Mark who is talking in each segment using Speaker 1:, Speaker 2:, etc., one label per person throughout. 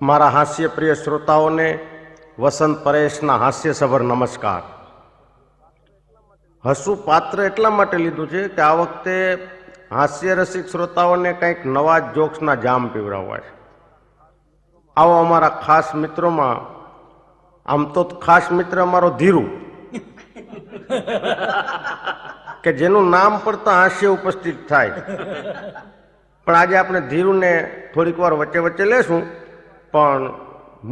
Speaker 1: મારા હાસ્ય પ્રિય શ્રોતાઓને વસંત પરેશના હાસ્યસભર નમસ્કાર. હસવું પાત્ર એટલા માટે લીધું છે કે આ વખતે હાસ્ય રસિક શ્રોતાઓને કંઈક નવા જોક્સના જામ પીવડાવવા છે. આવો અમારા ખાસ મિત્રોમાં, આમ તો ખાસ મિત્ર અમારો ધીરુ, કે જેનું નામ પડતા હાસ્ય ઉપસ્થિત થાય. પણ આજે આપણે ધીરુને થોડીક વાર વચ્ચે વચ્ચે લેશું, પણ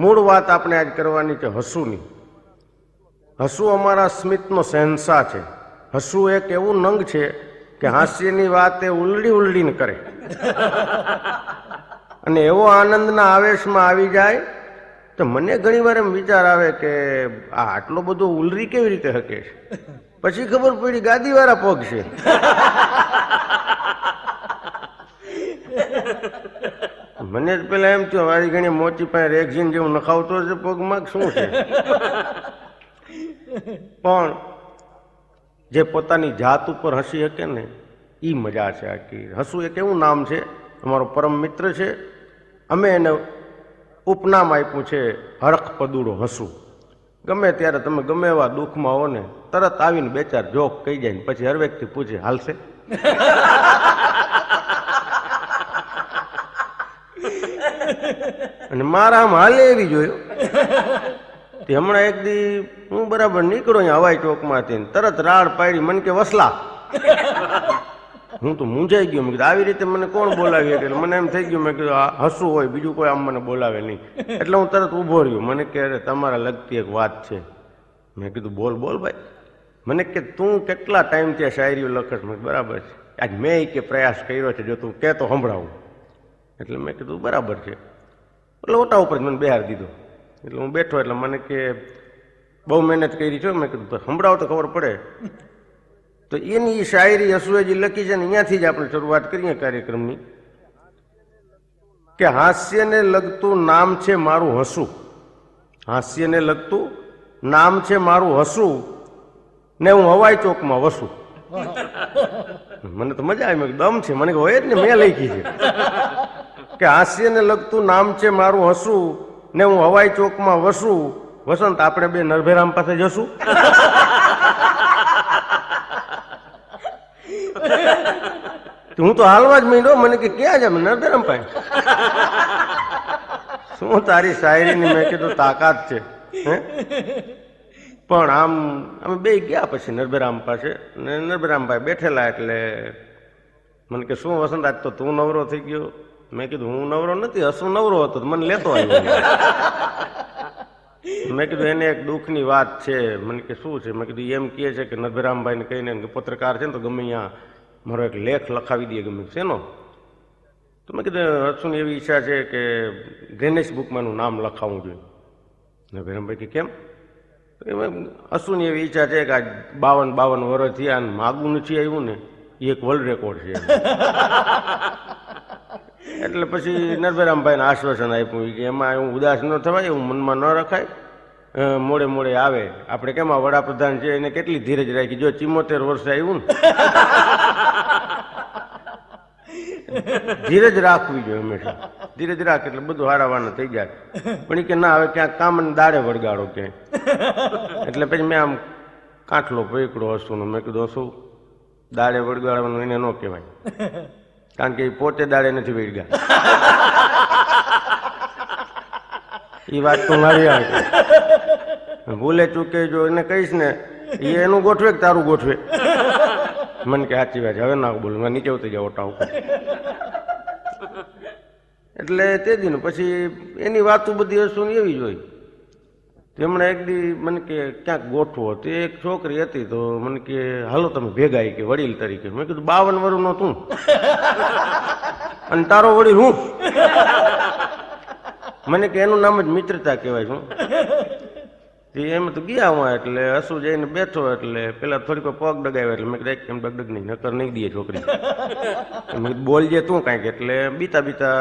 Speaker 1: મૂળ વાત આપણે આજ કરવાની છે હસુની. હસવું અમારા સ્મિતનો શહેનશાહ છે. હસવું એક એવું નંગ છે કે હાસ્યની વાત એ ઉલડી ઉલડીને કરે અને એવો આનંદના આવેશમાં આવી જાય તો મને ઘણી વાર એમ વિચાર આવે કે આ આટલો બધો ઉલરી કેવી રીતે શકે છે. પછી ખબર પડી ગાદીવાળા પગ છે. મને જ પેલા એમ થયું મારી ઘણી મોટી પાસે રેક્ઝિન જેવું નખાવતો છે પગમાં, શું છે. પણ જે પોતાની જાત ઉપર હસી શકે ને એ મજા છે આખી. હસવું એક એવું નામ છે, અમારો પરમ મિત્ર છે. અમે એને ઉપનામ આપ્યું છે હરખ પદુડો હસવું. ગમે ત્યારે તમે ગમે એવા દુઃખમાં હો ને તરત આવીને બે ચાર જોક કહી જાય ને પછી હરવેકથી પૂછે હાલશે. અને મારા આમ હાલે એવી જોયું તે હમણાં એક દી હું બરાબર નીકળો અહીંયા હવાઈ ચોકમાંથી, તરત રાડ પાડી મને કે વસલા. હું તો મૂંઝાઈ ગયો. મેં કીધું આવી રીતે મને કોણ બોલાવી એટલે મને એમ થઈ ગયું. મેં કીધું આ હસવું હોય, બીજું કોઈ આમ મને બોલાવે નહીં. એટલે હું તરત ઊભો રહ્યો. મને કે અરે તમારા લગતી એક વાત છે. મેં કીધું બોલ બોલ ભાઈ. મને કે તું કેટલા ટાઈમથી આ શાયરીઓ લખશ? મેં બરાબર છે. આજ મેં કે પ્રયાસ કર્યો છે, જો તું કે તો સંભળાવું. એટલે મેં કીધું બરાબર છે. એટલે ઓટા ઉપર મને બેહાર દીધો. એટલે હું બેઠો એટલે મને કે બહુ મહેનત કરી છે. મેં કીધું સંભળાવ તો ખબર પડે. તો એની શાયરી હસુએ જે લખી છે ને અહીંયાથી જ આપણે શરૂઆત કરીએ કાર્યક્રમની, કે હાસ્યને લગતું નામ છે મારું હસવું. હાસ્યને લગતું નામ છે મારું હસવું ને હું હવાઈ ચોકમાં વસું. મને તો મજા આવી. દમ છે. મને હોય જ ને, મેં લખી છે કે હાસ્યને લગતું નામ છે મારું હસવું ને હું હવાઈ ચોકમાં વસું. વસંત આપણે બે નરભેરામ પાસે જશું. હું તો હાલવા જ માંડ્યો. મને કે ક્યાં જાય? નરભેરામ પાસે. શું તારી શાયરીની મેં કીધું તાકાત છે. પણ આમ અમે બે ગયા પછી નરભેરામ પાસે, ને નરભેરામભાઈ બેઠેલા. એટલે મને કે શું વસંત આજ તો તું નવરો થઈ ગયો? મેં કીધું હું નવરો નથી, હસવું નવરો હતો મને લેતો આવ્યો. મેં કીધું એને એક દુઃખની વાત છે. મને કે શું છે? મેં કીધું એમ કહે છે કે નરભેરામભાઈને કહીને પત્રકાર છે ને તો ગમે અહીંયા મારો એક લેખ લખાવી દે. ગમે શેનો? તો મેં કીધું હસુની એવી ઈચ્છા છે કે ગ્રેનિશ બુકમાંનું નામ લખાવવું જોઈએ. નરભેરામભાઈ કે કેમ? હસુની એવી ઈચ્છા છે કે આ 52 વર્ષ થયા અને માગું નથી આવ્યું ને એ એક વર્લ્ડ રેકોર્ડ છે. એટલે પછી નરભેરામભાઈને આશ્વાસન આપ્યું કે એમાં એવું ઉદાસ ન થવાય, એવું મનમાં ન રખાય. મોડે મોડે આવે. આપણે કેમ આ વડાપ્રધાન છે એને કેટલી ધીરજ રાખી. જો 74 વર્ષે આવ્યું ને, ધીરજ રાખવી જોઈએ હંમેશા. ધીરજ રાખ એટલે બધું હારાવાના થઈ જાય. પણ એ કે ના, હવે ક્યાંક કામને દાડે વળગાડો ક્યાંય. એટલે પછી મેં આમ કાંઠલો પકડો હસુનો. મેં કીધું હસું દાડે વળગાડવાનું એને ન કહેવાય, કારણ કે એ પોતે દાડે નથી વળગા. એ વાત તો મારી આવે. ભૂલે ચૂકે જો એને કહીશ ને એ એનું ગોઠવે કે તારું ગોઠવે. મને કે સાચી વાત. હવે ના બોલું, નીચે ઉતરી જાવ ઓટા ઉપર. એટલે તે દી પછી એની વાતો બધી હસુની એવી જ હોય. તેમણે એક દી મને કે ક્યાંક ગોઠવો. તે એક છોકરી હતી તો મને કે હાલો તમે ભેગા કે વડીલ તરીકે. મેં કીધું 52 વર્ષનો તું અને તારો વડીલ હું? મને કે એનું નામ જ મિત્રતા કહેવાય. શું એમ તો ગયા હું. એટલે હસુ જઈને બેઠો એટલે પેલા થોડીક પગ ડગાવ્યો. એટલે મેં કીધું એમ ડગડગ નહીં, નકર નહીં દે છોકરી. મેં બોલજે તું કાંઈક. એટલે બીતા બીતા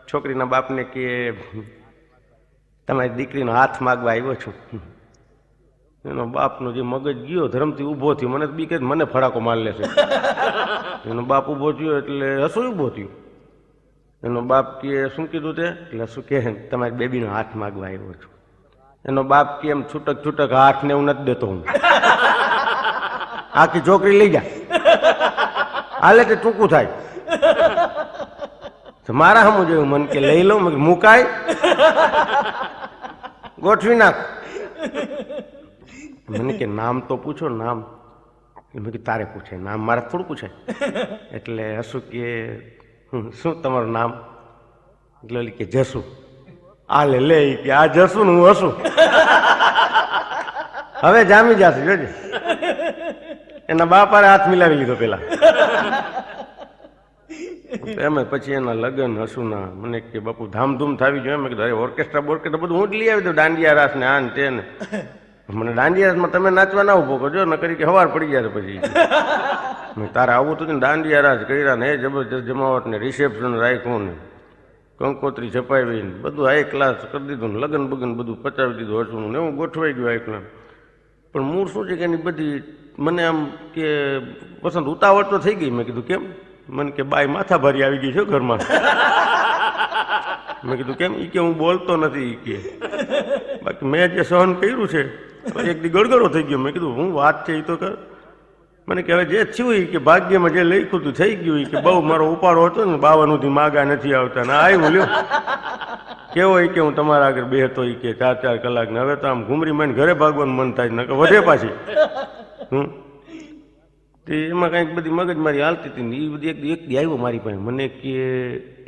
Speaker 1: છોકરીના બાપને કે તમારી દીકરીનો હાથ માગવા આવ્યો છું. એનો બાપનો જે મગજ ગયો ધર્મથી ઊભો થયો. મને બીકે મને ફડાકો માર લેશે. એનો બાપ ઊભો થયો એટલે હસુ ઊભો થયો. એનો બાપ કે શું કીધું તે? એટલે શું કે તમારી બેબીનો હાથ માગવા આવ્યો છું. એનો બાપ કે એમ છૂટક છૂટક હાથ ને એવું નથી દેતો હું, આખી છોકરી લઈ જા, હાલે તે ટૂંકું થાય. મારા હમું જોયું, મન કે લઈ લઉં, મુકાય ગોઠવી નાખ. મને કે નામ તો પૂછો, નામ. મેં કે તારે પૂછે, નામ મારે થોડું પૂછાય. એટલે હસુ કે શું તમારું નામ? એટલે ઓલી કે જસુ. આ લે કે આ જસુ ને હું હસું. હવે જામી જશે જોજે. એના બાપાએ હાથ મિલાવી લીધો પેલા. એમ પછી એના લગ્ન હસુના. મને કે બાપુ ધામધૂમ થવી જોઈએ. મેં કીધું અરે ઓર્કેસ્ટ્રા બોર્કેસ્ટ્રા બધું હું જ લઈ આવી દઉં, દાંડિયા રાસ ને આ ને તે ને. મને દાંડિયા રાસમાં તમે નાચવા ના ઉભો કરજો, ન કરી કે હવાર પડી જાય પછી. તારે આવું તો દાંડિયા રાસ કર્યા ને, જબરજસ્ત જમાવટ ને રિસેપ્શન રાખ્યું ને કંકોત્રી છપાવી ને બધું હાઈ ક્લાસ કરી દીધું ને લગ્ન બગન બધું પચાવી દીધું હસુનું ને હું ગોઠવાઈ ગયું હાઈ ક્લાસ. પણ મૂળ શું છે કે એની બધી મને આમ કે પસંદ ઉતાવળ તો થઈ ગઈ. મેં કીધું કેમ? મને કે બાઈ માથા ભારી આવી ગઈ છે ઘરમાં. મેં કીધું કેમ? એ કે હું બોલતો નથી. એ કે બાકી મેં જે સહન કર્યું છે એક દી ગળગળો થઈ ગયો. મેં કીધું હું વાત છે એ તો કર. મને કે હવે જે થયું કે ભાગ્યમાં જે લખ્યું હતું થઈ ગયું. કે બહુ મારો ઉપાડો હતો ને 52 માગા નથી આવતા ને આવ્યું લ્યો કેવો કે હું તમારા આગળ બેહતો કે 4-4 કલાક ને હવે તો આમ ઘૂમરી માઈને ઘરે ભાગવાનું મન થાય ને વધે પાછી. તે એમાં કંઈક બધી મગજમારી હાલતી હતી ને એ બધી એક દી આવ્યો મારી પાસે. મને કે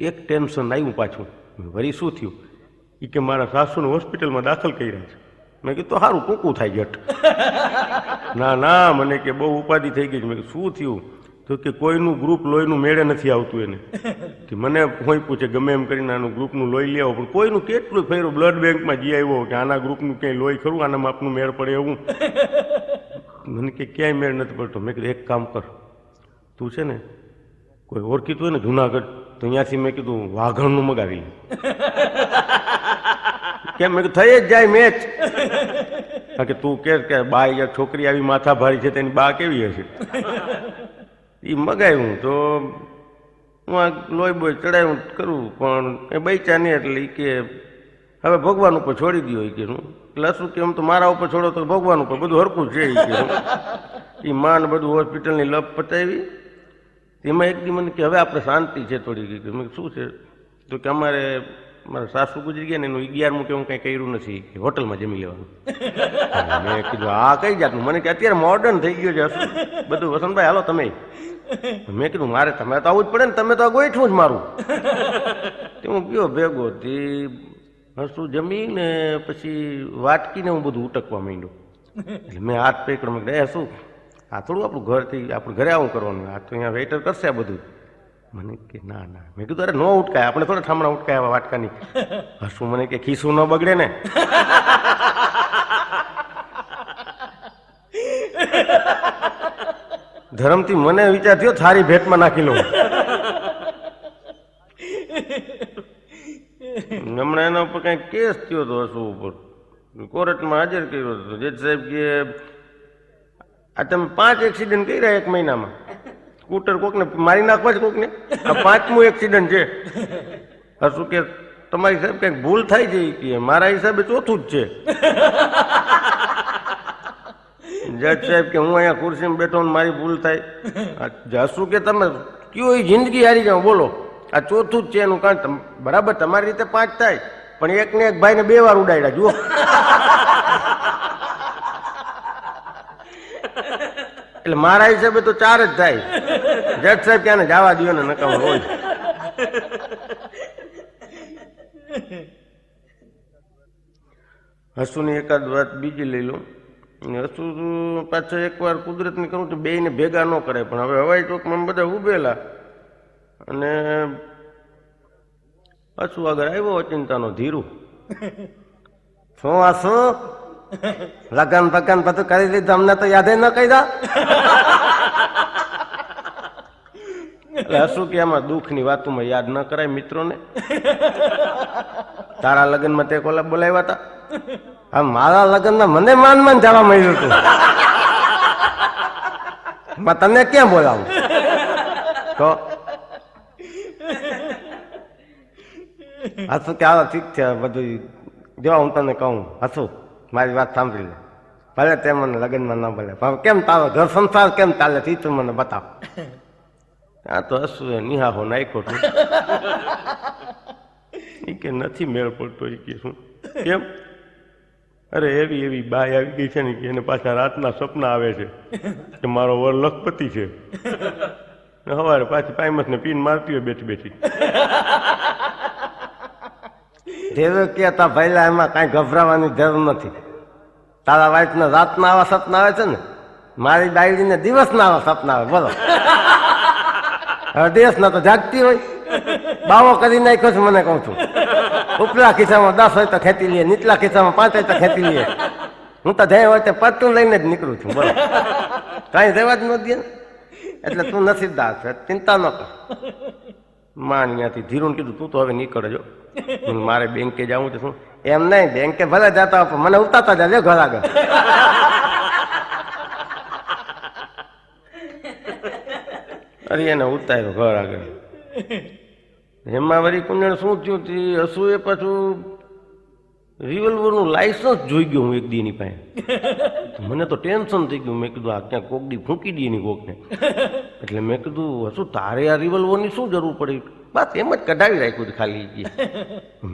Speaker 1: એક ટેન્શન આવ્યું પાછું. વળી શું થયું? એ કે મારા સાસુને હોસ્પિટલમાં દાખલ કર્યા છે. મેં કીધું તો સારું ટૂંકું થાય જટ. ના મને કે બહુ ઉપાધિ થઈ ગઈ. મેં શું થયું? તો કે કોઈનું ગ્રુપ લોહીનું મેળે નથી આવતું એને. કે મને કોઈ પૂછે ગમે એમ કરીને આનું ગ્રુપનું લોહી લઈ આવો, પણ કોઈનું કેટલું ફેર્યું બ્લડ બેંકમાં જઈ આવ્યો કે આના ગ્રુપનું ક્યાંય લોહી ખરું, આના માપનું મેળ પડે એવું. મને કે ક્યાંય મેળ નથી પડતો. મેં કીધું એક કામ કર, તું છે ને કોઈ ઓળખીતું હોય ને જુનાગઢ તો અહીંયાથી મેં કીધું વાઘણનું મગાવી લે. કેમ? મેં કીધું થઈ જ જાય મેચ. કારણ કે તું કે બા યા છોકરી આવી માથા ભારી છે તેની બા કેવી હશે? એ મગાવ્યું તો હું આ લોહી બોય ચડાવ્યું કરું પણ એ બૈચા નહીં. એટલે એ કે હવે ભગવાન ઉપર છોડી દો. એ કે હું એટલે શું કે એમ તો મારા ઉપર છોડો તો ભગવાન ઉપર બધું હરખું છે. એ માન બધું હોસ્પિટલની લપ પતાવી. એમાં એક દી મને કે હવે આપણે શાંતિ છે થોડી. મેં શું છે? તો કે અમારે મારા સાસુ ગુજરી ગયા ને એનું 11મું કે હું કંઈ કર્યું નથી, હોટલમાં જમી લેવાનું. મેં કીધું આ કઈ જાતનું? મને કે અત્યારે મોડર્ન થઈ ગયું છે બધું. વસંતભાઈ હાલો તમે. મેં કીધું મારે તમે તો આવું જ પડે ને, તમે તો આ ગોઠવું જ મારું. તે હું ગયો ભેગો તે હસું જમીને પછી વાટકીને હું બધું ઉટકવા માંડ્યો. એટલે મેં હાથ પકડ્યો. મેં કીધું શું આ થોડું આપણું ઘરથી આપણે ઘરે આવું કરવાનું, આ તો અહીંયા વેઇટર કરશે આ બધું. મને કે ના. મેં કીધું અરે નો ઉટકાય, આપણે થોડા ઠામણા ઉટકાય આવા વાટકાની. હસું મને કે ખીસું ન બગડે ને. ધર્મથી મને વિચાર થયો થારી ભેટમાં નાખી લઉં. હમણાં એના ઉપર કઈ કેસ થયો હતો હસુ ઉપર, કોર્ટમાં હાજર કર્યો હતો. જજ સાહેબ કે આ તમે 5 એક્સિડન્ટ કર્યા 1 મહિનામાં. સ્કૂટર કોકને મારી નાખવા જ કોકને. આ 5મું એક્સિડન્ટ છે. હસુ કે તમારી સાહેબ કંઈક ભૂલ થાય છે કે મારા હિસાબે 4થું જ છે. જજ સાહેબ કે હું અહીંયા ખુરશીમાં બેઠો ને મારી ભૂલ થાય. હસુ કે તમે કયો એ જિંદગી હારી જાઓ બોલો, આ 4થું જ છે એનું કારણ. બરાબર તમારી રીતે 5 થાય પણ એકને એક ભાઈને 2 વાર ઉડાડ્યા જુઓ. એટલે મારા હિસાબે તો 4 જ થાય. જજ સાહેબ ક્યાં ને જવા દો ને નકામું રોજ. હસુની એકાદ વાત બીજી લઈ લઉં. હસુ પાછો એકવાર કુદરતની કરું તો બેયને ભેગા ન કરે, પણ હવે હવાઈ ચોકમાં બધા ઉભેલા અને હસુ આગળ આવ્યો અચિંતાનો ધીરુ. શું હસુ લગન બગન બધું કરી દીધું, અમને તો યાદ ન કર્યા. એટલે હસુ કે આમાં દુઃખની વાતોમાં યાદ ન કરાય મિત્રોને. તારા લગ્નમાં તે કોલા બોલાવ્યા હતા, આ મારા લગ્નમાં મને માન જવા મળ્યું હતું. તને ક્યાં બોલાવું? તો હસું કે હાલો ઠીક છે બધું જો હું તને કહું હસું મારી વાત સાંભળી લે ભલે તે મને લગ્નમાં ના ભલે પણ કેમ તારો ઘર સંસાર કેમ ચાલે છે તું મને બતાવ. આ તો હસું નિહાહો નાખ્યો છું એ કે નથી મેળ પડતો એ કે શું કેમ અરે એવી એવી બાય આવી ગઈ છે ને કે એને પાછા રાતના સપના આવે છે કે મારો વર લખપતિ છે સવારે પાછી પાયમસ ને પીન મારતી હોય બેઠી બેઠી. દેવે કહેતા ભાઈલા એમાં કાંઈ ગભરાવાની જરૂર નથી. તારા વાઈફને રાતના આવા સપના આવે છે ને મારી ડાયરીને દિવસના આવા સપના આવે બોલો. હવે દિવસના તો જાગતી હોય બાવો કરી નાખ્યો છે મને કહું છું. ઉપલા ખિસ્સામાં 10 હોય તો ખેંચી લઈએ નીચલા ખિસ્સામાં 5 હોય તો ખેંચી લઈએ. હું તો જઈ હોય તો પત્તું લઈને જ નીકળું છું બોલો. કાંઈ રહેવા જ ન દે ને એટલે તું નસીબદાર છે ચિંતા ન કર. માં અહીંયાથી ધીરું કીધું તું તો હવે નીકળજો મારે બેંકે જવું છે શું એમ નહીં બેંકે ભલે જતા હોય મને ઉતારતા જાય ઘર આગળ. અરે એને ઉતાર્યો ઘર આગળ. એમાં વળી કુંજણ શું થયું હસું એ પાછું રિવોલ્વરનું લાયસન્સ જોઈ ગયો હું એક દીની પાસે. મને તો ટેન્શન થઈ ગયું. મેં કીધું આ ક્યાં કોક દી ફૂંકી દઈએ ની કોકને. એટલે મેં કીધું હસું તારે આ રિવોલ્વરની શું જરૂર પડી બસ એમ જ કઢાવી રાખ્યું ખાલી.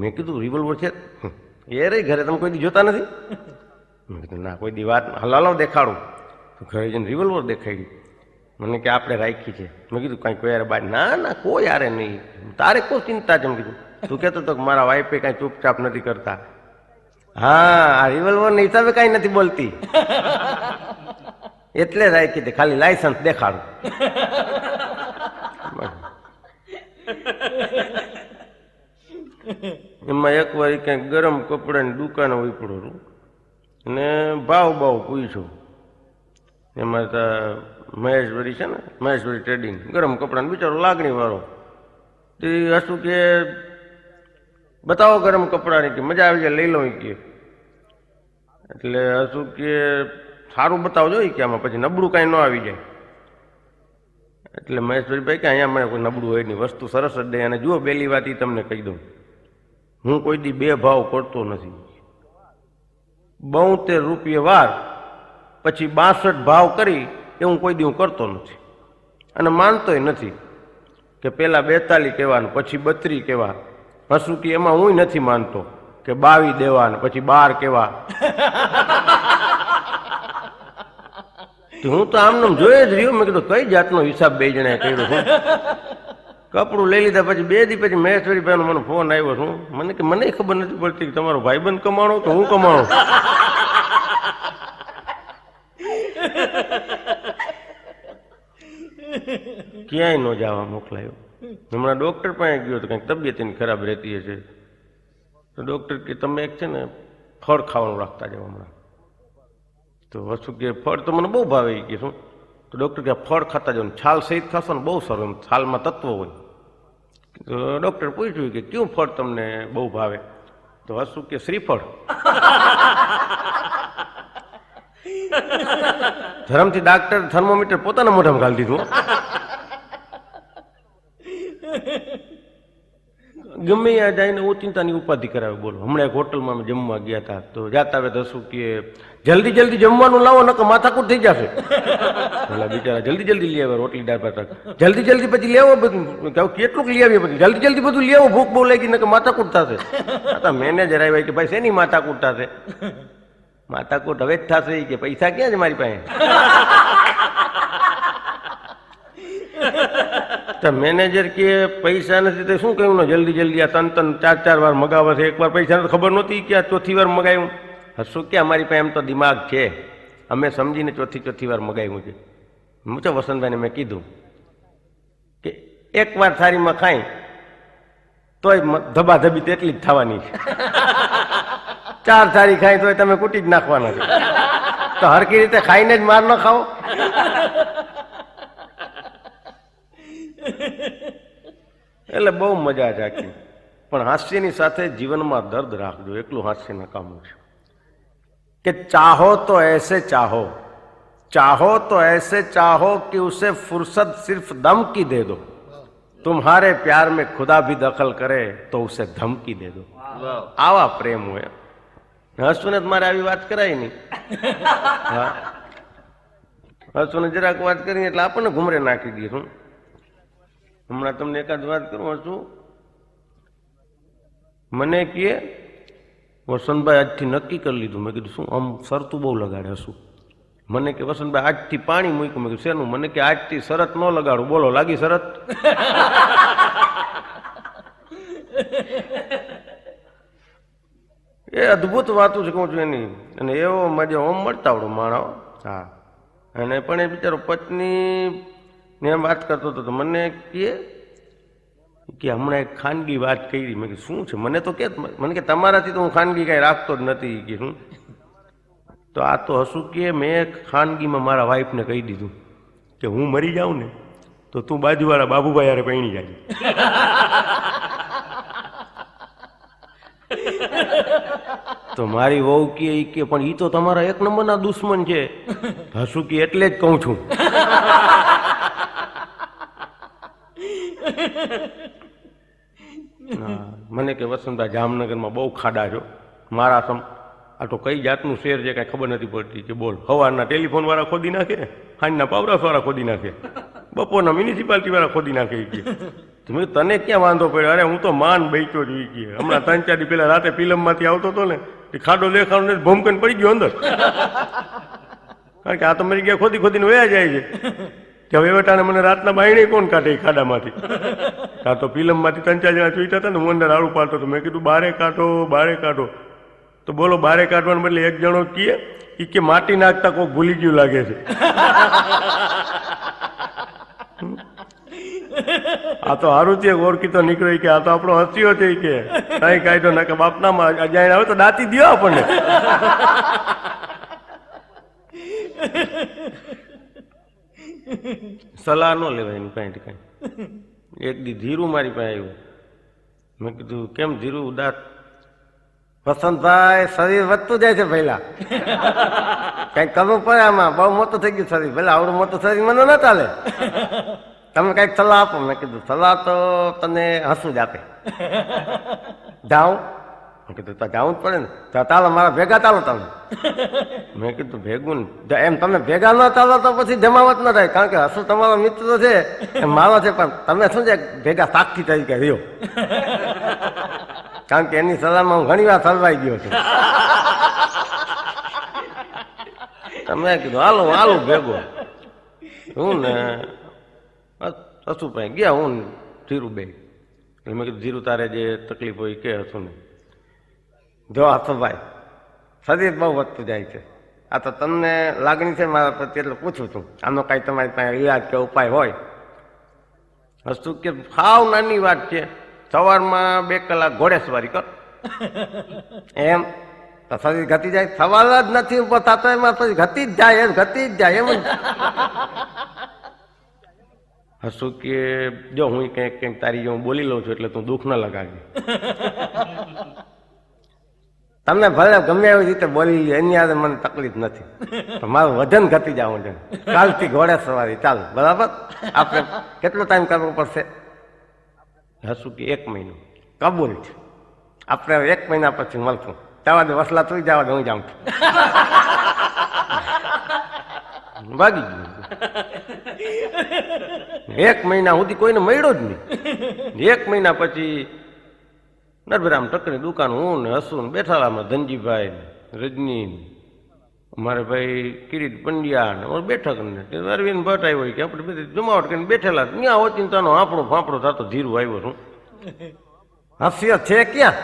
Speaker 1: મેં કીધું રિવોલ્વર છે એ રહી ઘરે તમે કોઈ દી જોતા નથી. મેં કીધું ના કોઈ દી વાત હલાલો દેખાડું ઘરે જઈને રિવોલ્વર દેખાડ્યું. મને કે આપણે રાખી છે. મેં કીધું કાંઈ કોઈ યાર બાદ ના ના કોઈ યારે નહીં તારે કોઈ ચિંતા છે. એમ કીધું તું કહેતો તો કે મારા વાઈફે કાંઈ ચૂપચાપ નથી કરતા. હા આ રિવોલ્વરના હિસાબે કાંઈ નથી બોલતી એટલે રાખી હતી ખાલી લાયસન્સ દેખાડું. એમાં એક વાર ક્યાંક ગરમ કપડાની દુકાને ઉપડો છું અને ભાવ પૂછ્યો. એમાં મહેશવરી છે ને મહેશવરી ટ્રેડિંગ ગરમ કપડાને બિચારો લાગણી વાળો તે હશું કે બતાવો ગરમ કપડાની કે મજા આવી જાય લઈ લો કે. એટલે હશું કે સારું બતાવજો કે આમાં પછી નબળું કાંઈ ન આવી જાય. એટલે મહેશવરીભાઈ કે અહીંયા મને કોઈ નબળું હોય નહીં વસ્તુ સરસ જ દે. અને જુઓ પહેલી વાત એ તમને કહી દઉં હું કોઈ દી બે ભાવ કરતો નથી. 72 રૂપિયા વાર પછી 62 ભાવ કરી એવું કોઈ દી હું કરતો નથી અને માનતોય નથી કે પહેલાં 42 કહેવાનું પછી 32 કહેવા. હસું કે એમાં હું નથી માનતો કે 22 દેવાનું પછી 12 કહેવા. હું તો આમનામ જોઈ જ રહ્યો. મેં કીધું કઈ જાતનો હિસાબ બે જણાએ કર્યો છું. કપડું લઈ લીધા પછી 2 દી પછી મહેશવરીભાઈનો મને ફોન આવ્યો છું. મને કે મને ખબર નથી પડતી કે તમારો ભાઈબંધ કમાણો કે હું કમાણો. ક્યાંય ન જવા મોકલાયો. હમણાં ડૉક્ટર પાસે ગયો તો કંઈક તબિયત એની ખરાબ રહેતી હશે તો ડૉક્ટર કે તમે એક છે ને ફળ ખાવાનું રાખતા જાઓ હમણાં. તો વસ્તુ કે ફળ તો મને બહુ ભાવે કે શું. તો ડૉક્ટર કે ફળ ખાતા જાઓ છાલ સહિત ખાશો ને બહુ સારું એમ છાલમાં તત્વો હોય. તો ડૉક્ટર પૂછ્યું કે કયું ફળ તમને બહુ ભાવે. તો વસ્તુ કે શ્રીફળ. ધર્મથી ડાક્ટર થર્મોમીટર પોતાના મોઢામાં ઘાલી દીધું. ગમે ત્યાં જઈને ઓચિંતાની ઉપાધિ કરાવે બોલો. હમણાં એક હોટલમાં અમે જમવા ગયા હતા તો જાતા આવે તો શું કે જલ્દી જલ્દી જમવાનું લાવો નકર માથાકૂટ થઈ જશે. પેલા બિચારા જલ્દી જલ્દી લઈ આવે રોટલી દાળ ભાત જલ્દી જલ્દી પછી લેવો બધું કેટલુંક લઈ આવીએ પછી જલ્દી જલ્દી બધું લેવો ભૂખ બહુ લાગી નકર માથાકૂટ થશે. મેનેજર આવ્યા કે ભાઈ શેની માથાકૂટ થશે. માથાકૂટ હવે જ થશે કે પૈસા ક્યાં છે મારી પાસે. તો મેનેજર કે પૈસા નથી તો શું કહ્યું ને જલ્દી જલ્દી આ 3-4 વાર મગાવે છે. એકવાર પૈસા ખબર નહોતી કે આ 4થી વાર મગાવ્યું. હશું કે અમારી પાસે એમ તો દિમાગ છે અમે સમજીને 4થી વાર મગાવ્યું છે. હું તો વસંતભાઈને મેં કીધું કે એકવાર થાળીમાં ખાઈ તોય ધબાધબી તેટલી જ થવાની છે. 4 થાળી ખાઈ તોય તમે કૂટી જ નાખવાના છે. તો હરકી રીતે ખાઈને જ માર ન ખાઓ. એટલે બહુ મજા છે આખી. પણ હાસ્યની સાથે જીવનમાં દર્દ રાખજો એટલું હાસ્ય નકામું છે કે ચાહો તો ऐसे चाहो चाहो तो ऐसे चाहो कि उसे फुर्सत सिर्फ दम की दे दो. तुम्हारे प्यार में खुदा भी दखल करे तो उसे धमकी दे दो. આવા પ્રેમ હોય. હસુને મારે આવી વાત કરાય નહીં. હા, હસુને જરાક વાત કરી એટલે આપણને ઘુમરે નાખી દઈએ. હમણાં તમને એકાદ વાત કરું. હસું મને કહે વસંતભાઈ આજથી નક્કી કરી લીધું. મેં કીધું શું? આમ શરતું બહુ લગાડે. હસું મને કે વસંતભાઈ આજથી પાણી મૂક્યું. મેં કીધું શેનું? મને કે આજથી શરત ન લગાડું. બોલો, લાગી શરત? એ અદભુત વાતું છે કહું છું એની. અને એવો મજા ઓમ મળતાવડો માણો. હા, અને પણ એ બિચારો પત્ની ને એમ વાત કરતો હતો તો મને કે હમણાં એક ખાનગી વાત કરી. મેં કીધું શું છે? મને તો કે મને કે તમારાથી તો હું ખાનગી કાંઈ રાખતો જ નથી કે શું. તો આ તો હસું કે મેં ખાનગીમાં મારા વાઈફને કહી દીધું કે હું મરી જાઉં ને તો તું બાજુવાળા બાબુભાઈ યારે પૈણી જાય. તો મારી વહુ કે પણ ઈ તો તમારા એક નંબરના દુશ્મન છે. હસું કે એટલે જ કહું છું. મને કે વસંતભાઈ જામનગરમાં બહુ ખાડા છો. મારા આ તો કઈ જાતનું શેર છે કાંઈ ખબર નથી પડતી. કે બોલ, સવારના ટેલિફોન વાળા ખોદી નાખે, સાંજના પાવરાસ વાળા ખોદી નાખે, બપોરના મ્યુનિસિપાલિટી વાળા ખોદી નાખે. મેં તને ક્યાં વાંધો પડ્યો? અરે હું તો માન બેઠો જ. હમણાં 3-4 દી પહેલા રાતે ફિલ્મમાંથી આવતો હતો ને એ ખાડો દેખાડો ને ભૂમકન પડી ગયો અંદર. કારણ કે આ તો મરી ગયા ખોદી ખોદીને વયા જાય છે. કે હવે વેટાને મને રાતના બાયણે કોણ કાઢે ખાડામાંથી? આ તો ફિલ્મમાંથી 3-4 જણા ચૂંટા હતા ને હું અંદર આડું પાડતો હતો. મેં કીધું બારે કાઢો, બારે કાઢો. તો બોલો, બારે કાઢવાને બદલે એક જણો કે માટી નાખતા કોઈક ભૂલી ગયું લાગે છે. આ તો હારું છે ઓળખીતો નીકળ્યો કે આ તો આપણો હસ્યો છે કે કઈ કાઢ્યો ના કે બાપનામાં અજાણ આવે તો દાંતી દો આપણને. સલાહ ન લેવાય એની કઈ કઈ. એક દી ધીરું મારી પાસે આવ્યું. મેં કીધું કેમ ધીરું ઉદાસ? વસંતભાઈ શરીર વધતું જાય છે. પહેલા કઈક કરવું પડે આમાં. બહુ મોટું થઈ ગયું શરીર. પેલા આવડું મોટું શરીર મને ના ચાલે. તમે કઈક સલાહ આપો. મેં કીધું સલાહ તો તને હસવું જ આપે. જાઉં? મેં કીધું તો જાવું જ પડે ને. તો ચાલો મારા ભેગા ચાલો તમે. મેં કીધું ભેગું ને એમ તમે ભેગા ન ચાલો તો પછી જમાવટ ન થાય. કારણ કે હસુ તમારો મિત્ર છે, એમ મારો છે, પણ તમે શું છે ભેગા સાક્ષી તરીકે રહ્યો. કારણ કે એની સલાહમાં હું ઘણી વાર સલવાઈ ગયો છું. તમે કીધું હાલો હાલો ભેગો. હું ને હસુભાઈ ગયા, હું ધીરું બે. એટલે મેં કીધું ધીરું તારે જે તકલીફ હોય કે હસું ને. જો હસુભાઈ શરીર બહુ વધતું જાય છે. આ તો તમને લાગણી છે મારા પ્રત્યે એટલે પૂછું છું. આનો કાંઈ તમારી પાસે ઈલાજ કે ઉપાય હોય? હસું કે સાવ નાની વાત છે. સવારમાં 2 કલાક ઘોડેસવારી કર. એમ તો શરીર ઘટી જાય? સવાલ જ નથી ઉપર થતો એમાં પછી ઘટી જ જાય. એમ ઘટી જ જાય. એમ હસું કે જો હું કંઈક તારી હું બોલી લઉં છું એટલે તું દુઃખ ન લગાવી. તમને ભલે ગમે એવી રીતે બોલી લે, એની યાદ મને તકલીફ નથી. તો મારું વજન ઘટી જવું છે. કાલથી ઘોડેસવારી ચાલુ. બરાબર? આપણે કેટલો ટાઈમ કરવો પડશે? હસું કે 1 મહિનો. કબૂલ છે. આપણે 1 મહિના પછી મળશું. જવા દે વસલા તું જવા દે, હું જાઉં છું. ભાગી ગયું. 1 મહિના સુધી કોઈને મળ્યો જ નહીં. 1 મહિના પછી નરભરામ ટકની દુકાન હું ને હસું બેઠાલામાં ધનજીભાઈ, રજની, અમારે ભાઈ કિરીટ પંડ્યા ને અમારે બેઠક ને અરવિંદ ભટ્ટ આવ્યો કે આપણે બધી જમાવટ કરીને બેઠેલા. ત્યાં ઓચિંતાનો આપણો ફાંપડો થતો ધીરું આવ્યો છું. હાસ્ય છે ક્યાં?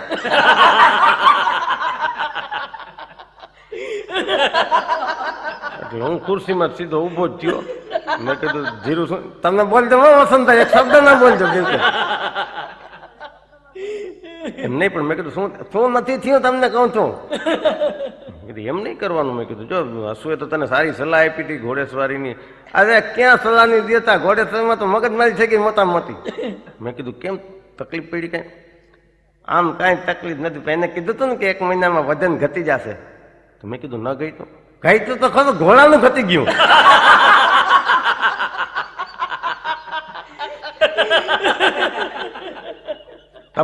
Speaker 1: એટલે હું ખુરશીમાં સીધો ઉભો જ થયો. મેં કીધું ધીરું શું તમને બોલજો વસંતભાઈ, એક શબ્દ ના બોલજો બિલકુલ. એમ નહીં, પણ મેં કીધું શું નથી થયું તમને કહું છું. એમ નહીં કરવાનું. મેં કીધું જો હસુએ તો તને સારી સલાહ આપી હતી ઘોડેસવારીની. અરે ક્યાં સલાહ ની દેતા? ઘોડેસવારીમાં તો મગજમારી થઈ ગઈ મોટા મોટી. મેં કીધું કેમ તકલીફ પડી? કઈ આમ કાંઈ તકલીફ નથી. એને કીધું હતું ને કે 1 મહિનામાં વજન ઘટી જશે. તો મેં કીધું ન ગઈ તો ખરું ઘોડાનું ઘટી ગયું.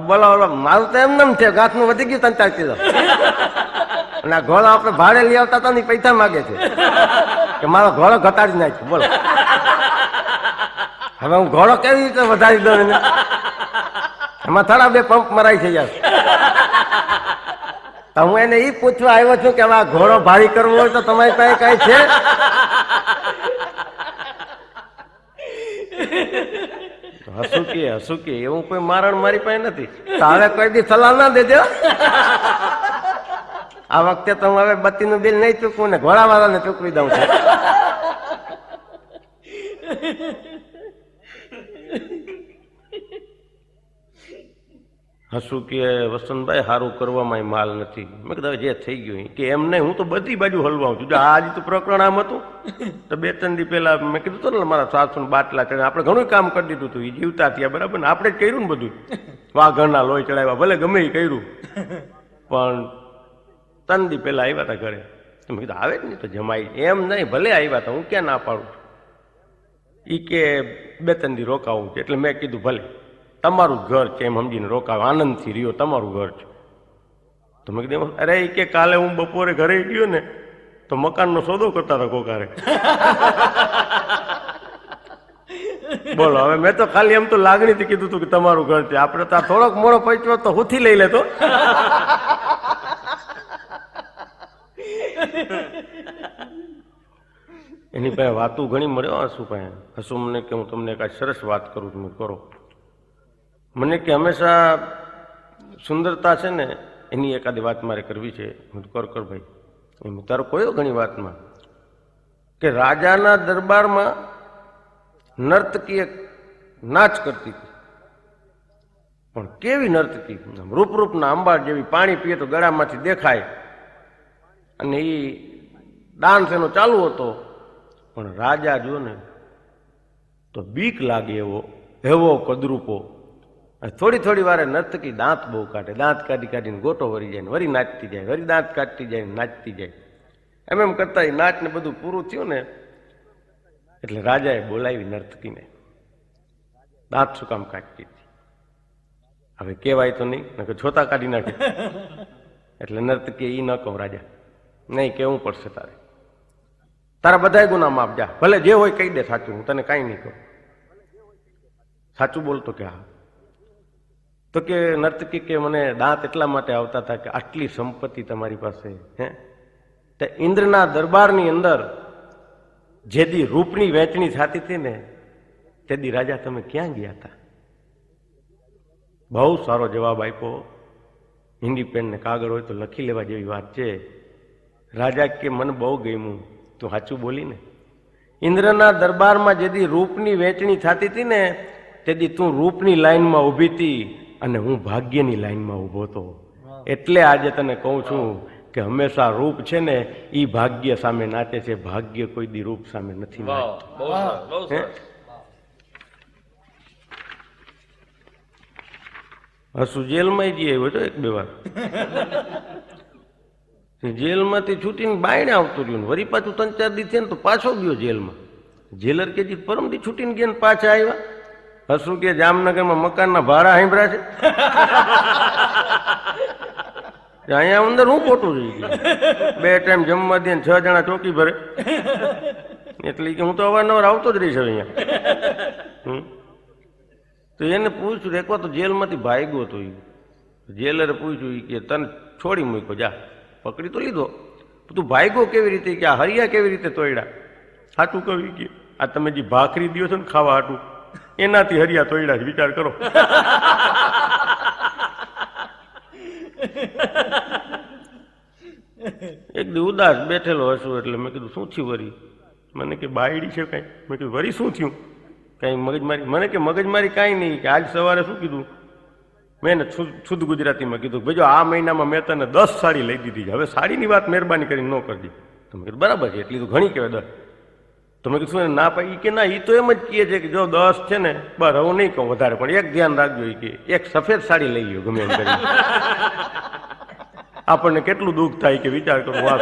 Speaker 1: બોલો મારું તો એમ છે ગાંઠનું વધી ગયું 3-4 કિલો અને આ ઘોડો આપણે ભાડે લઈ આવતા હતા ને પૈસા માગે છે કે મારો ઘોડો ઘટાડી નાખ્યો. બોલો હવે હું ઘોડો કેવી રીતે વધારી દઉં એને? એમાં થોડા 2 પંપ મરાય છે યાર. તો હું એને એ પૂછવા આવ્યો છું કે હવે આ ઘોડો ભારી કરવો હોય તો તમારી પાસે કઈ છે? હસું કે એવું કોઈ મારણ મારી પાસે નથી. તો હવે કોઈ દી સલાહ ના દેજો. આ વખતે તો હું હવે બત્તીનું બિલ નહીં ચૂકવું ને ઘોડાવાળાને ચૂકવી દઉં છું. હસું કે વસંતભાઈ સારું કરવામાં માલ નથી. મેં કીધું જે થઈ ગયું કે એમ નહીં, હું તો બધી બાજુ હલવાઉં છું. આજ તો પ્રકરણ આમ હતું તો 2-3 દી પહેલા મેં કીધું તો ને મારા સાસુ બાટલા ચડ્યા, આપણે ઘણું કામ કરી દીધું હતું. એ જીવતા થયા બરાબર ને, આપણે જ કર્યું ને બધું. વાઘરના લોહી ચડાવ્યા, ભલે ગમે એ કર્યું, પણ 3 દી પહેલા આવ્યા હતા ઘરે. મેં કીધું આવે જ નહીં તો જમાઈ. એમ નહીં, ભલે આવ્યા હતા, હું ક્યાં ના પાડું. એ કે 2-3 દી રોકાવું છે. એટલે મેં કીધું ભલે તમારું જ ઘર છે એમ સમજીને રોકાવ, આનંદથી રહ્યો, તમારું ઘર છે. તો મેં કીધું અરે એ કે કાલે હું બપોરે ઘરે ગયો ને તો મકાનનો સોદો કરતા હતા કોકારે. બોલો હવે મેં તો ખાલી એમ તો લાગણીથી કીધું હતું કે તમારું ઘર છે. આપણે તો થોડોક મોડો પહોંચ્યો તો હુંથી લઈ લેતો. એની પાસે વાતું ઘણી મળ્યો હસુ પાસે. હસુ મને કે હું તમને કાંઈ સરસ વાત કરું તમે કરો. મને કે હંમેશા સુંદરતા છે ને એની એકાદી વાત મારે કરવી છે. હું કર ભાઈ. એમ તારો કોયો ઘણી વાતમાં કે રાજાના દરબારમાં નર્તકી એક નાચ કરતી હતી. પણ કેવી નર્તકી! રૂપના અંબાર જેવી, પાણી પીએ તો ગળામાંથી દેખાય. અને એ ડાન્સ એનો ચાલુ હતો. પણ રાજા જો ને તો બીક લાગે એવો કદરૂપો. થોડી વારે નર્તકી દાંત બહુ કાઢે, દાંત કાઢીને ગોટો વળી જાય, વળી નાચતી જાય, વળી દાંત કાઢતી જાય, નાચતી જાય. એમ કરતા નાચ ને બધું પૂરું થયું ને એટલે રાજાએ બોલાવી નર્તકીને. દાંત શું કામ કાઢતી હતી? હવે કેવાય તો નહીં, છોતા કાઢી નાખે. એટલે નર્તકી એ ન કહું રાજા, નહીં કેવું પડશે તારે. તારા બધા ગુના માફ, જા ભલે જે હોય કહી દે સાચું, હું તને કાંઈ નહીં કહું. સાચું બોલતો કે હા. તો કે નર્તકી કે મને દાંત એટલા માટે આવતા હતા કે આટલી સંપત્તિ તમારી પાસે હે, તે ઇન્દ્રના દરબારની અંદર જેદી રૂપની વહેંચણી થતી હતી ને તેદી રાજા તમે ક્યાં ગયા હતા? બહુ સારો જવાબ આપ્યો. હિન્દી પેન ને કાગળ હોય તો લખી લેવા જેવી વાત છે. રાજા કે મને બહુ ગમ્યું, તું સાચું બોલી ને. ઇન્દ્રના દરબારમાં જેદી રૂપની વહેંચણી થતી હતી ને તેદી તું રૂપની લાઈનમાં ઊભી હતી અને હું ભાગ્યની લાઈનમાં ઊભો હતો. એટલે આજે તને કહું છું કે હંમેશા રૂપ છે ને એ ભાગ્ય સામે નાચે છે, ભાગ્ય કોઈ દી રૂપ સામે નથી નાચતું. હસુ જેલમાં જઈ આવ્યો છો 1-2 વાર. જેલમાંથી છૂટીને બાયણે આવતું રહ્યું, વળી પાછું 3-4 દી થયા ને તો પાછો ગયો જેલમાં. જેલર કે પરમથી છૂટીને ગયા ને પાછા આવ્યા. હસુ કે જામનગરમાં મકાનના ભાડા સાંભળ્યા છે? અહીંયા અંદર હું ખોટું થઈ ગયું. 2 ટાઈમ જમવા દે 6 જણા ચોકી ભરે. એટલે કે હું તો અવારનવાર આવતો જ રહીશ અહીંયા. તો એને પૂછ્યું, એકવાર તો જેલમાંથી ભાગ્યો હતો. જેલરે પૂછ્યું કે તને છોડી મૂક્યો, જા પકડી તો લીધો, તું ભાગ્યો કેવી રીતે? કે આ હરિયા કેવી રીતે તોડ્યા? સાચું કહ્યું કે આ તમે જે ભાખરી દો છો ને ખાવા હાટું, એનાથી હરિયા તોડ્યા છે, વિચાર કરો. એક દી ઉદાસ બેઠેલો હશું એટલે મેં કીધું શું થયું વરી? મને કે બાયડી છે કઈ? મેં કીધું વરી શું થયું? કઈ મગજમારી? મને કે મગજમારી કાંઈ નહીં, કે આજ સવારે શું કીધું મેં એને શુદ્ધ ગુજરાતીમાં કીધું, ભાઈ આ મહિનામાં મેં તને 10 સાડી લઈ દીધી છે, હવે સાડીની વાત મહેરબાની કરીને ન કરજી. તો મેં કીધું બરાબર છે, એટલી તો ઘણી કહેવાય 10. તો મેં કીધું શું ના પાડી? કે ના, એ તો એમ જ કહે છે કે જો 10 છે ને બસ હું નહીં કહું વધારે, પણ એક ધ્યાન રાખજો કે એક સફેદ સાડી લઈ ગયો ગમે એમ કરી. આપણને કેટલું દુઃખ થાય કે વિચાર કરું, આ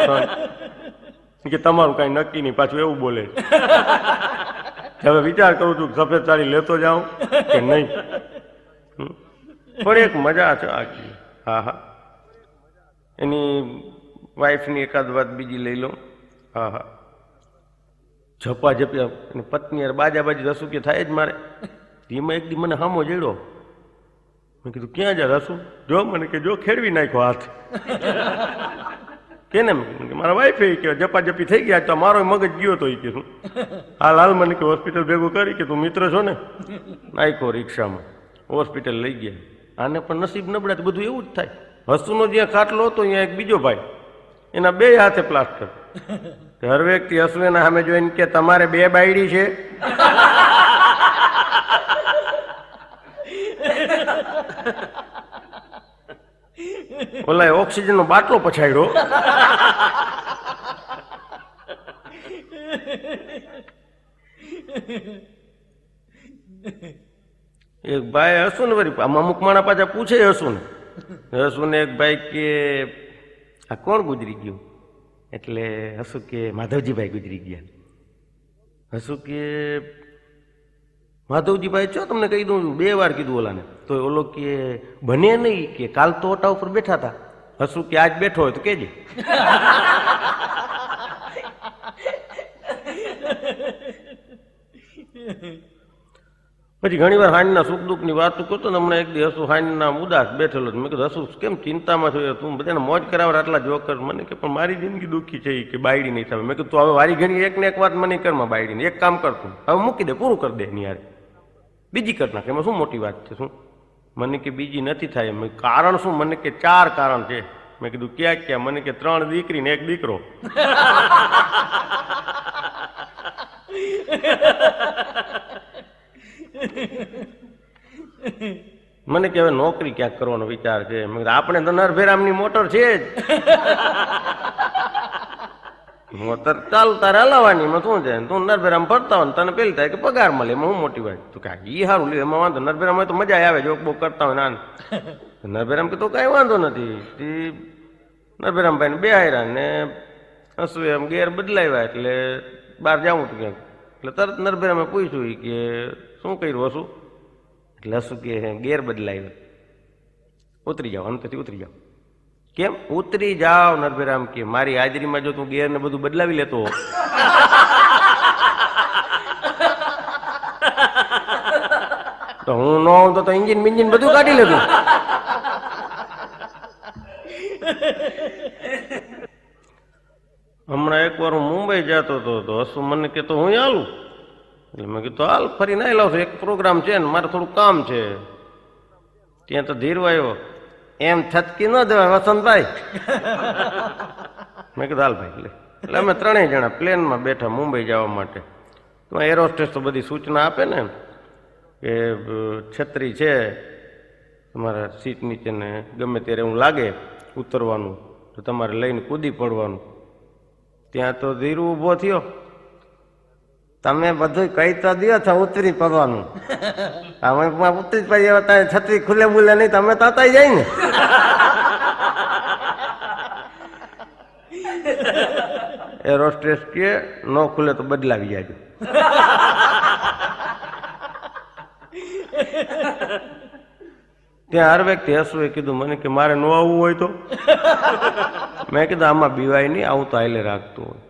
Speaker 1: સન કે તમારું કાંઈ નક્કી નહીં, પાછું એવું બોલે. હવે વિચાર કરું છું સફેદ સાડી લેતો જાઉં કે નહીં. પણ એક મજા છે આખી. હા હા, એની વાઈફની એકાદ વાત બીજી લઈ લો. હા હા, ઝપા ઝપી એની પત્ની યાર બાજાબાજી રસુ કે થાય જ મારે. એમાં એક દી મને હામો જડ્યો. મેં કીધું ક્યાં જા રસુ? જો મને કે જો ખેડવી નાખ્યો હાથ. કેને મારા વાઈફે કે ઝપાઝપી થઈ ગયા તો મારો મગજ ગયો તો કે શું હાલ હાલ મને કે હોસ્પિટલ ભેગું કરી કે તું મિત્ર છો ને. નાખ્યો રિક્ષામાં, હોસ્પિટલ લઈ ગયા. આને પણ નસીબ નબળા તો બધું એવું જ થાય. હસુનો જ્યાં ખાટલો હતો અહીંયા એક બીજો ભાઈ, એના બે હાથે પ્લાસ્ટર. હર વ્યક્તિ હસુ એના સામે જોઈને કે તમારે બે બાયડી છે? ઓલા ઓક્સિજન નો બાટલો પછાડ્યો. એક ભાઈ હસુ ને વળી અમુક માણા પાછા પૂછે હસુ ને એક ભાઈ કે આ કોણ ગુજરી ગયું? એટલે હસુ કે માધવજીભાઈ ગુજરી ગયા. હસુ કે માધવજીભાઈ છો તમને કહી દઉં છું, 2 વાર કીધું ઓલાને તો ઓલો કે બને નહીં કે કાલ તો ઓટા ઉપર બેઠા હતા. હસુ કે આજ બેઠો હોય તો કેજે. પછી ઘણી વાર હાંજના સુખ દુઃખ ની વાતો કરતો ને. હમણાં એક દી હસુ હાંજના ઉદાસ બેઠેલો. મેં કીધું હસુ કેમ ચિંતામાં થયો? તું બધાને મોજ કરાવર આટલા જોકર. મને કે પણ મારી જિંદગી દુઃખી છે કે બાયડી નહીં થાય. મેં કીધું તું હવે વારી ઘણી એક ને એક વાત મને કરમાં બાયડીને. એક કામ કરતું હવે મૂકી દે, પૂરું કરી દે એની યાર, બીજી કરી નાખે. એમાં શું મોટી વાત છે? શું મને કે બીજી નથી થાય. મેં કારણ શું? મને કે 4 કારણ છે. મેં કીધું ક્યાં ક્યાં? મને કે 3 દીકરી ને 1 દીકરો. મને કે હવે નોકરી ક્યાંક કરવાનો વિચાર છે. મેં આપણે તો નરભેરામની મોટર છે જ, મોટર ચાલ તારે હલાવવાની. એમાં શું છે? તું નરભેરામ ફરતા હોય તને પેલી થાય કે પગાર મળે, એમાં હું મોટી વાત. તું કાંઈ ઈ સારું લે, એમાં વાંધો. નરભેરામ તો મજા આવે, જોક બોક કરતા હોય ના. નરભેરામ કે તો કાંઈ વાંધો નથી. નરભેરામભાઈ ને બે હાયરા ને હસુ એમ ગેર બદલાવ્યા એટલે બહાર જાઉં તું ક્યાંક. એટલે તરત નરભેરામે પૂછ્યું કે શું કર્યું હસુ? એટલે હસુ કે ગેર બદલાવ્યો. ઉતરી જાઓ, અંતથી ઉતરી જાઓ. કેમ ઉતરી જાઓ? નરભેરામ કે મારી હાજરીમાં જો તું ગેર ને બધું બદલાવી લેતો તો હું ન હોઉં તો ઇન્જિન બિન્જિન બધું કાઢી લેતું. હમણાં એકવાર હું મુંબઈ જતો હતો તો હસુ મને કે તો હું હાલું. એટલે મેં કીધું હાલ ફરી ના લાવશું, એક પ્રોગ્રામ છે ને મારે થોડું કામ છે. ત્યાં તો ધીરવાયો એમ છટકી ન દેવાય વસંતભાઈ. મેં કીધું હાલ ભાઈ. એટલે અમે 3 જણા પ્લેનમાં બેઠા મુંબઈ જવા માટે. તો એરોસ્ટેસ તો બધી સૂચના આપે ને કે છત્રી છે તમારા સીટ નીચે ને ગમે ત્યારે એવું લાગે ઉતરવાનું તો તમારે લઈને કૂદી પડવાનું. ત્યાં તો ધીરુ ઊભો થયો, તમે બધું કઈ તો દો છો ઉતરી પડવાનું. અમે ઉતરી પડીએ ત્યાં છત્રી ખુલે બુલે નહીં, તમે તો તાઈ જાય ને. એરોસ્ટ્રેસ કે ન ખુલે તો બદલાવી જાય. ત્યાં હર વ્યક્તિ હસુએ કીધું મને કે મારે ન આવવું હોય તો? મેં કીધું આમાં બીવાય નહીં, આવું તો હાલે રાખતું હોય.